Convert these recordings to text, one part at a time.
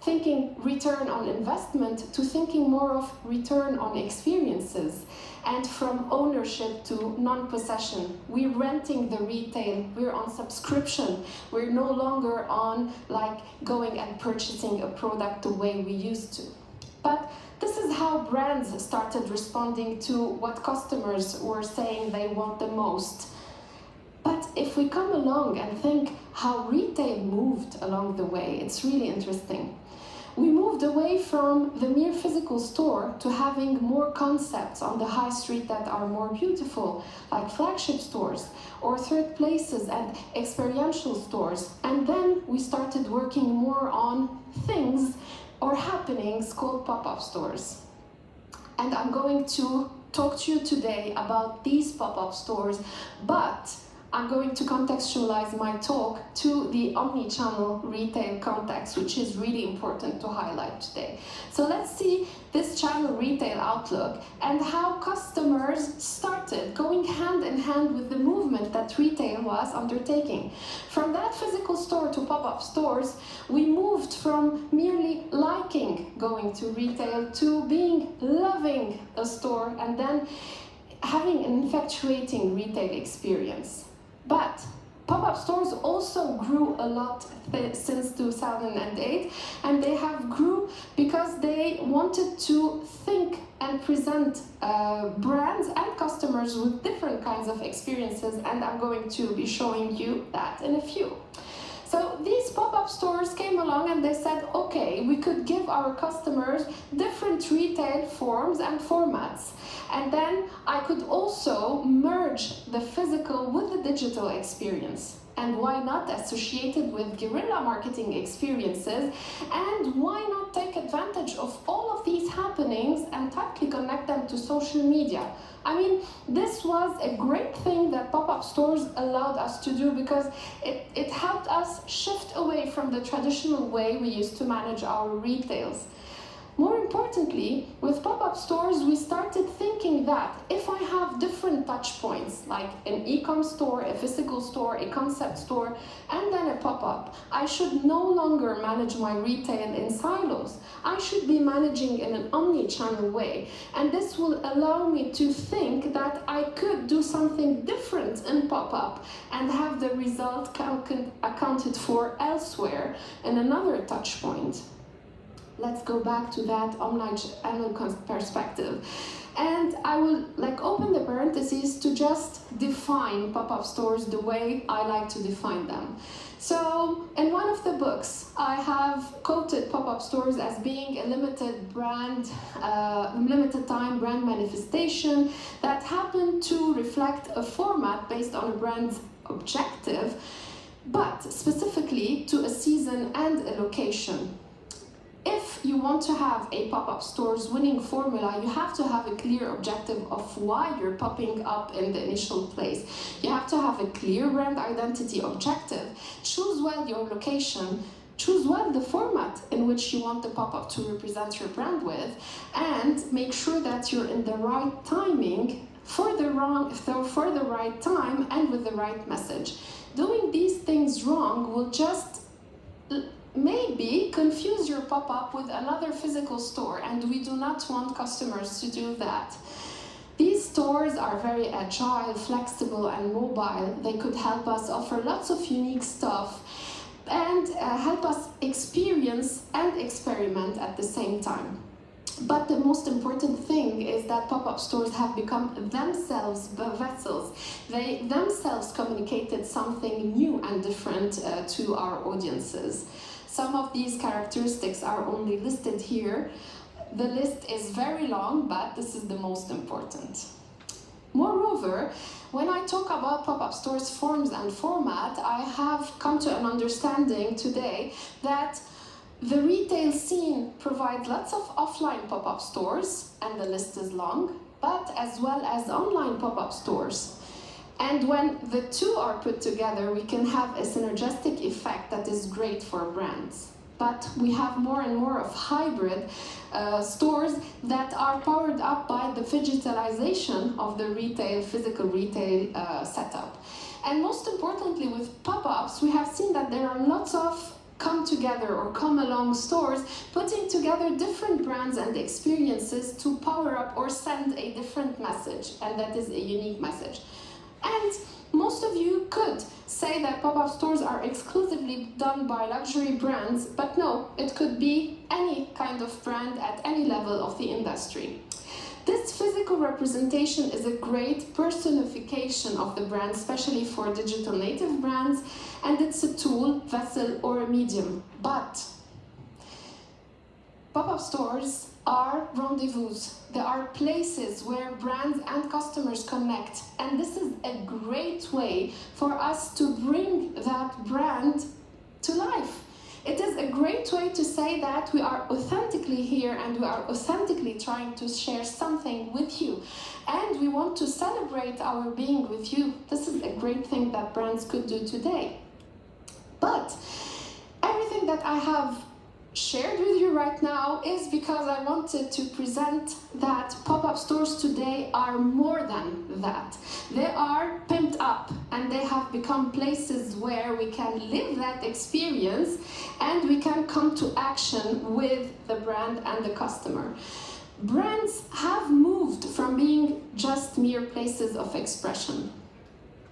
thinking return on investment to thinking more of return on experiences, and from ownership to non-possession. We're renting the retail, we're on subscription, we're no longer on like going and purchasing a product the way we used to. But this is how brands started responding to what customers were saying they want the most. But if we come along and think how retail moved along the way, it's really interesting. We moved away from the mere physical store to having more concepts on the high street that are more beautiful, like flagship stores or third places and experiential stores. And then we started working more on things or happenings called pop-up stores. And I'm going to talk to you today about these pop-up stores, but I'm going to contextualize my talk to the omni-channel retail context, which is really important to highlight today. So let's see this channel retail outlook and how customers started going hand in hand with the movement that retail was undertaking. From that physical store to pop-up stores, we moved from merely liking going to retail to being loving a store and then having an infatuating retail experience. But pop-up stores also grew a lot since 2008, and they have grew because they wanted to think and present brands and customers with different kinds of experiences, and I'm going to be showing you that in a few. So these pop-up stores came along and they said, okay, we could give our customers different retail forms and formats. And then I could also merge the physical with the digital experience. And why not associate it with guerrilla marketing experiences? And why not take advantage of all of these happenings and tightly connect them to social media? I mean, this was a great thing that pop-up stores allowed us to do because it helped us shift away from the traditional way we used to manage our retails. More importantly, with pop-up stores, we started thinking that if I have different touch points, like an e-com store, a physical store, a concept store, and then a pop-up, I should no longer manage my retail in silos. I should be managing in an omni-channel way. And this will allow me to think that I could do something different in pop-up and have the result accounted for elsewhere in another touch point. Let's go back to that omni-channel perspective. And I will open the parentheses to just define pop-up stores the way I like to define them. So in one of the books, I have quoted pop-up stores as being a limited time brand manifestation that happened to reflect a format based on a brand's objective, but specifically to a season and a location. If you want to have a pop-up store's winning formula, you have to have a clear objective of why you're popping up in the initial place. You have to have a clear brand identity objective. Choose well your location. Choose well the format in which you want the pop-up to represent your brand with, and make sure that you're in the right timing for the right time and with the right message. Doing these things wrong will just maybe confuse your pop-up with another physical store, and we do not want customers to do that. These stores are very agile, flexible, and mobile. They could help us offer lots of unique stuff and help us experience and experiment at the same time. But the most important thing is that pop-up stores have become themselves vessels. They themselves communicated something new and different to our audiences. Some of these characteristics are only listed here. The list is very long, but this is the most important. Moreover, when I talk about pop-up stores' forms and format, I have come to an understanding today that the retail scene provides lots of offline pop-up stores, and the list is long, but as well as online pop-up stores. And when the two are put together, we can have a synergistic effect that is great for brands. But we have more and more of hybrid stores that are powered up by the digitalization of the physical retail setup. And most importantly, with pop-ups, we have seen that there are lots of come together or come along stores, putting together different brands and experiences to power up or send a different message, and that is a unique message. And most of you could say that pop-up stores are exclusively done by luxury brands, but no, it could be any kind of brand at any level of the industry. This physical representation is a great personification of the brand, especially for digital native brands, and it's a tool, vessel, or a medium. But pop-up stores are rendezvous. There are places where brands and customers connect, and this is a great way for us to bring that brand to life. It is a great way to say that we are authentically here and we are authentically trying to share something with you. And we want to celebrate our being with you. This is a great thing that brands could do today. But everything that I have shared with you right now is because I wanted to present that pop-up stores today are more than that. They are pimped up and they have become places where we can live that experience and we can come to action with the brand and the customer. Brands have moved from being just mere places of expression.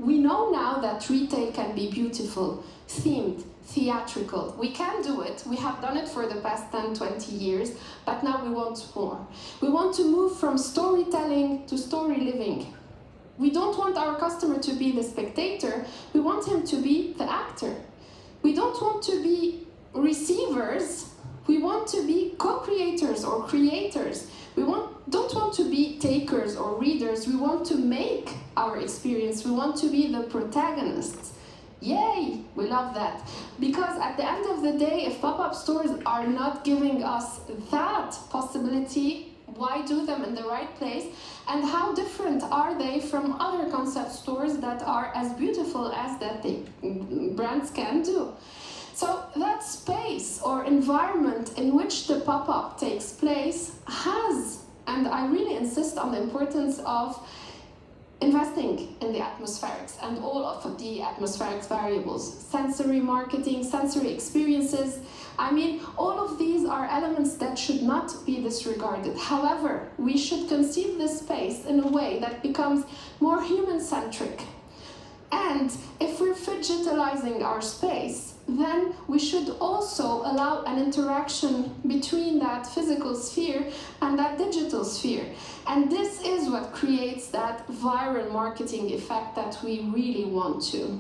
We know now that retail can be beautiful, themed, theatrical. We can do it. We have done it for the past 10, 20 years, but now we want more. We want to move from storytelling to story living. We don't want our customer to be the spectator, we want him to be the actor. We don't want to be receivers, we want to be co-creators or creators. We don't want to be takers or readers, we want to make our experience, we want to be the protagonists. Yay! We love that. Because at the end of the day, if pop-up stores are not giving us that possibility, why do them in the right place? And how different are they from other concept stores that are as beautiful as that brands can do? So that space or environment in which the pop-up takes place has, and I really insist on the importance of investing in the atmospherics and all of the atmospheric variables, sensory marketing, sensory experiences. I mean, all of these are elements that should not be disregarded. However, we should conceive this space in a way that becomes more human-centric. And if we're digitalizing our space, then we should also allow an interaction between that physical sphere and that digital sphere. And this is what creates that viral marketing effect that we really want to.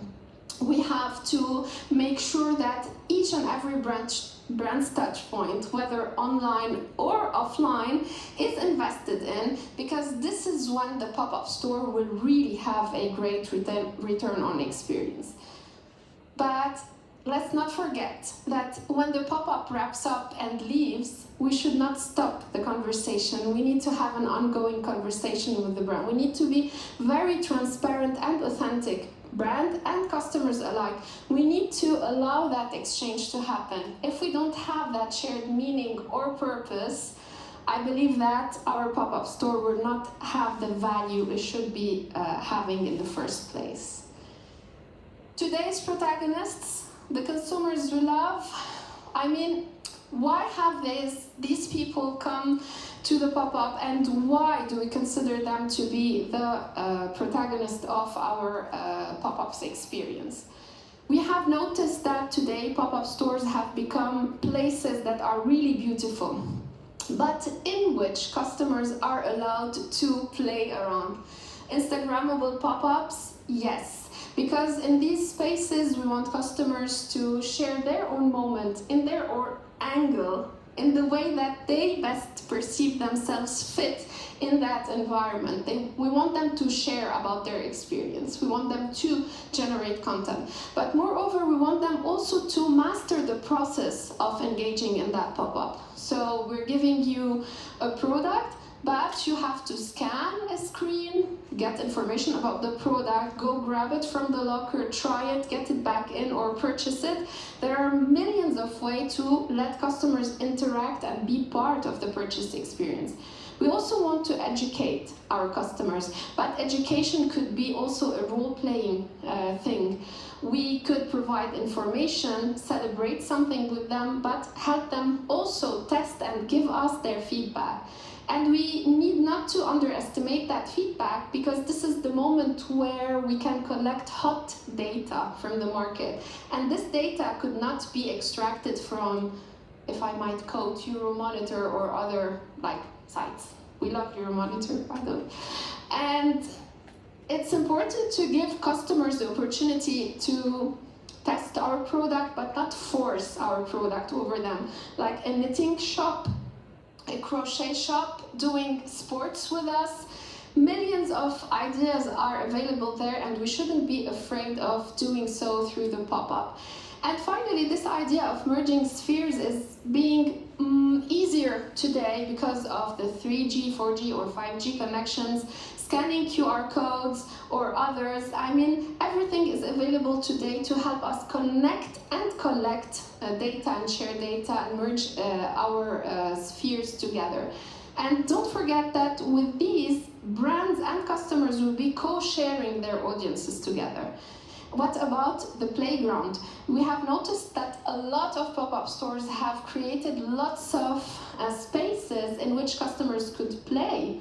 We have to make sure that each and every brand's touch point, whether online or offline, is invested in, because this is when the pop-up store will really have a great return on experience. But let's not forget that when the pop-up wraps up and leaves, we should not stop the conversation. We need to have an ongoing conversation with the brand. We need to be very transparent and authentic, brand and customers alike. We need to allow that exchange to happen. If we don't have that shared meaning or purpose, I believe that our pop-up store will not have the value it should be having in the first place. Today's protagonists, the consumers we love, I mean, why have these people come to the pop-up, and why do we consider them to be the protagonist of our pop-ups experience? We have noticed that today pop-up stores have become places that are really beautiful, but in which customers are allowed to play around. Instagrammable pop-ups, yes. Because in these spaces, we want customers to share their own moment in their own angle, in the way that they best perceive themselves fit in that environment. We want them to share about their experience. We want them to generate content. But moreover, we want them also to master the process of engaging in that pop-up. So we're giving you a product, But you have to scan a screen, get information about the product, go grab it from the locker, try it, get it back in, or purchase it. There are millions of ways to let customers interact and be part of the purchase experience. We also want to educate our customers, but education could be also a role-playing thing. We could provide information, celebrate something with them, but help them also test and give us their feedback. And we need not to underestimate that feedback, because this is the moment where we can collect hot data from the market. And this data could not be extracted from, if I might quote, Euromonitor or other sites. We love Euromonitor, by the way. And it's important to give customers the opportunity to test our product, but not force our product over them. Like a knitting shop, a crochet shop, doing sports with us. Millions of ideas are available there, and we shouldn't be afraid of doing so through the pop-up. And finally, this idea of merging spheres is being easier today because of the 3G, 4G, or 5G connections, scanning QR codes or others. I mean, everything is available today to help us connect and collect data and share data and merge our spheres together. And don't forget that with these, brands and customers will be co-sharing their audiences together. What about the playground? We have noticed that a lot of pop-up stores have created lots of spaces in which customers could play.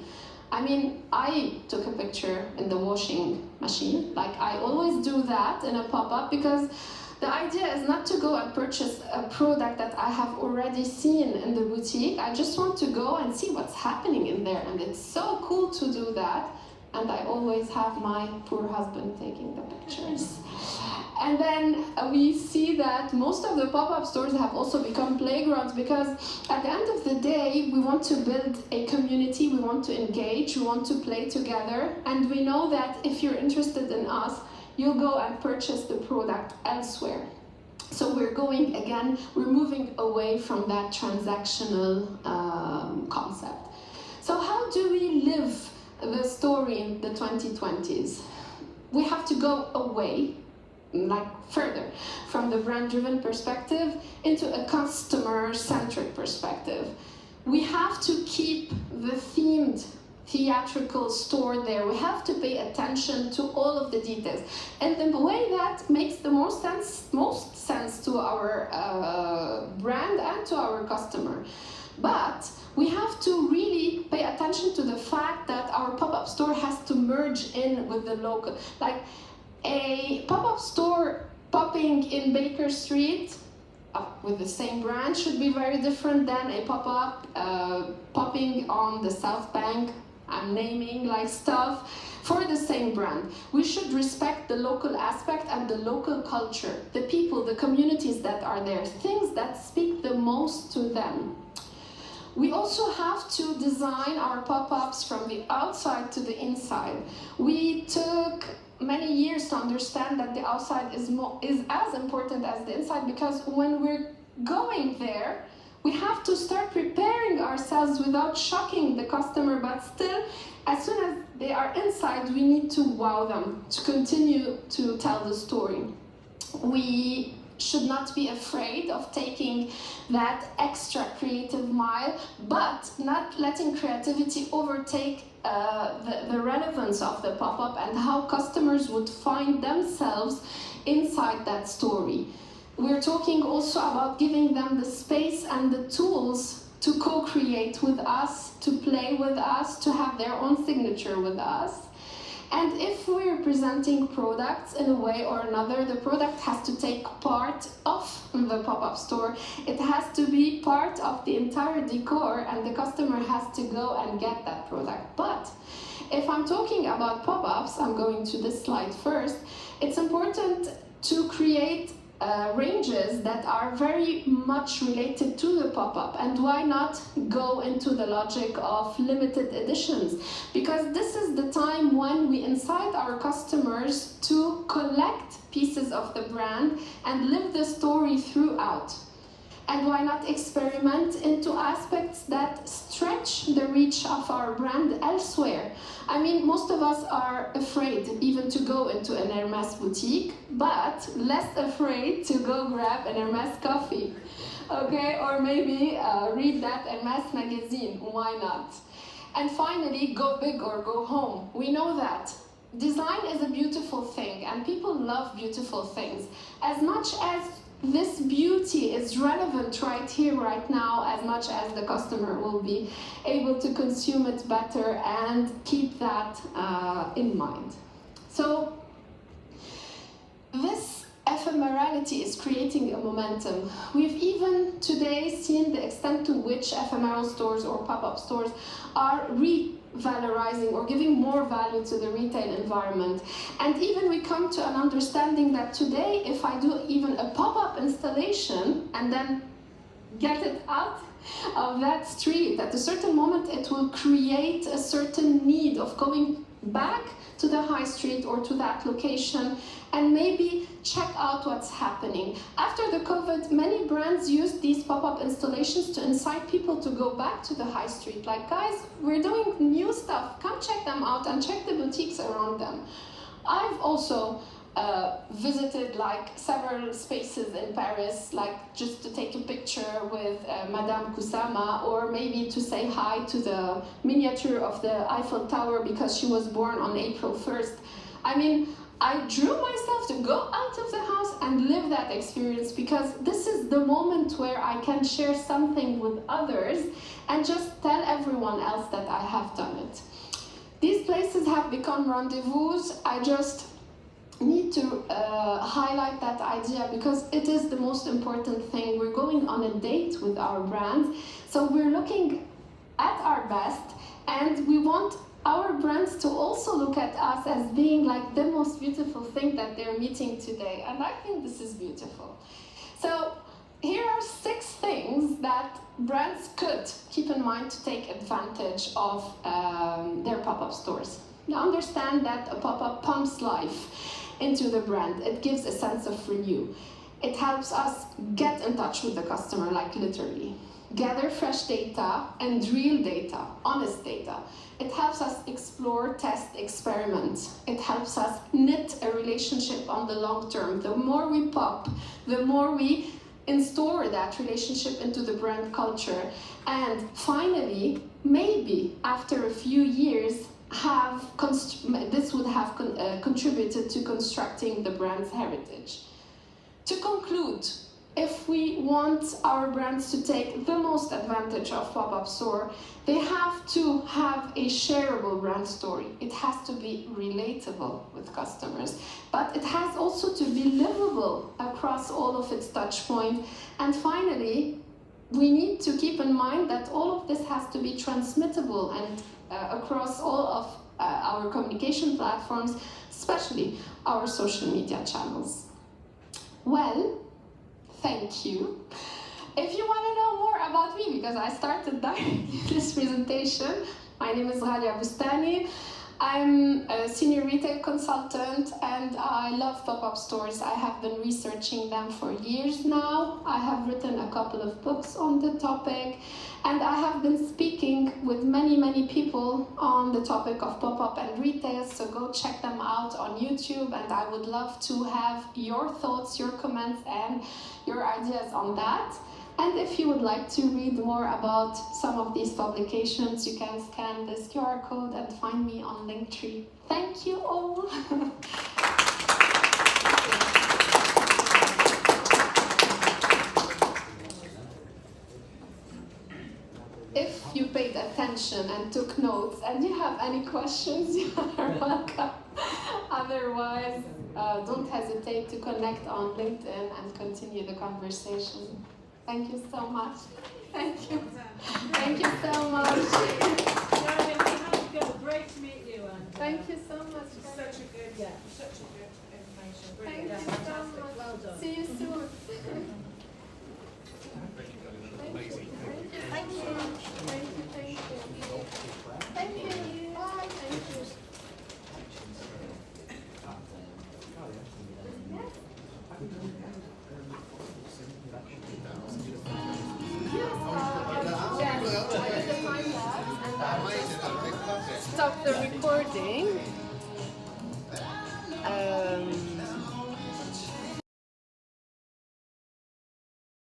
I mean, I took a picture in the washing machine, like I always do that in a pop-up, because the idea is not to go and purchase a product that I have already seen in the boutique. I just want to go and see what's happening in there, and it's so cool to do that. And I always have my poor husband taking the pictures. And then we see that most of the pop-up stores have also become playgrounds, because at the end of the day, we want to build a community, we want to engage, we want to play together. And we know that if you're interested in us, you'll go and purchase the product elsewhere. So we're moving away from that transactional concept. So how do we live the story in the 2020s? We have to go away, further, from the brand-driven perspective into a customer-centric perspective. We have to keep the themed theatrical store there. We have to pay attention to all of the details. And the way that makes the most sense to our brand and to our customer. But we have to really pay attention to the fact that our pop-up store has to merge in with the local. Like a pop-up store popping in Baker Street with the same brand should be very different than a pop-up popping on the South Bank. I'm naming stuff for the same brand. We should respect the local aspect and the local culture, the people, the communities that are there, things that speak the most to them. We also have to design our pop-ups from the outside to the inside. We took many years to understand that the outside is as important as the inside, because when we're going there, we have to start preparing ourselves without shocking the customer, but still, as soon as they are inside, we need to wow them, to continue to tell the story. We should not be afraid of taking that extra creative mile, but not letting creativity overtake the relevance of the pop-up and how customers would find themselves inside that story. We're talking also about giving them the space and the tools to co-create with us, to play with us, to have their own signature with us. And if we're presenting products in a way or another, the product has to take part of the pop-up store. It has to be part of the entire decor, and the customer has to go and get that product. But if I'm talking about pop-ups, I'm going to this slide first, it's important to create ranges that are very much related to the pop-up. And why not go into the logic of limited editions? Because this is the time when we incite our customers to collect pieces of the brand and live the story throughout. And why not experiment into aspects that stretch enlarge the reach of our brand elsewhere. I mean, most of us are afraid even to go into an Hermès boutique, but less afraid to go grab an Hermès coffee, okay? Or maybe read that Hermès magazine, why not? And finally, go big or go home. We know that design is a beautiful thing, and people love beautiful things. As much as this beauty is relevant right here, right now, as much as the customer will be able to consume it better and keep that in mind. So this ephemerality is creating a momentum. We've even today seen the extent to which ephemeral stores or pop-up stores are revalorizing or giving more value to the retail environment. And even we come to an understanding that today, if I do even a pop-up installation and then get it out of that street, at a certain moment it will create a certain need of going back to the high street or to that location and maybe check out what's happening. After the COVID, many brands used these pop-up installations to incite people to go back to the high street. Like, guys, we're doing new stuff, come check them out and check the boutiques around them. I've also visited like several spaces in Paris, like just to take a picture with Madame Kusama, or maybe to say hi to the miniature of the Eiffel Tower because she was born on April 1st. I mean, I drew myself to go out of the house and live that experience, because this is the moment where I can share something with others and just tell everyone else that I have done it. These places have become rendezvous. I just need to highlight that idea because it is the most important thing. We're going on a date with our brand, so we're looking at our best, and we want our brands to also look at us as being like the most beautiful thing that they're meeting today, and I think this is beautiful. So here are 6 things that brands could keep in mind to take advantage of their pop-up stores. Now understand that a pop-up pumps life into the brand. It gives a sense of renew. It helps us get in touch with the customer, like literally. Gather fresh data and real data, honest data. It helps us explore, test, experiment. It helps us knit a relationship on the long term. The more we pop, the more we install that relationship into the brand culture. And finally, maybe after a few years, this would have contributed to constructing the brand's heritage. To conclude, if we want our brands to take the most advantage of pop-up store, they have to have a shareable brand story. It has to be relatable with customers, but it has also to be livable across all of its touch points. And finally, we need to keep in mind that all of this has to be transmittable and across all of our communication platforms, especially our social media channels. Well, thank you. If you want to know more about me, because I started directly this presentation, my name is Ghalia Bustani. I'm a senior retail consultant and I love pop-up stores. I have been researching them for years now. I have written a couple of books on the topic, and I have been speaking with many people on the topic of pop-up and retail, so go check them out on YouTube, and I would love to have your thoughts, your comments, and your ideas on that. And if you would like to read more about some of these publications, you can scan this QR code and find me on Linktree. Thank you all. If you paid attention and took notes and you have any questions, you are welcome. Otherwise, don't hesitate to connect on LinkedIn and continue the conversation. Thank you so much. Thank you. Thank you so much. Great to meet you. And, thank you so much. Such a good information. Thank you so much. Well done. See you soon. Amazing. Thank you. Thank you. Thank you. Thank you. Bye. Thank you. Yes. the recording.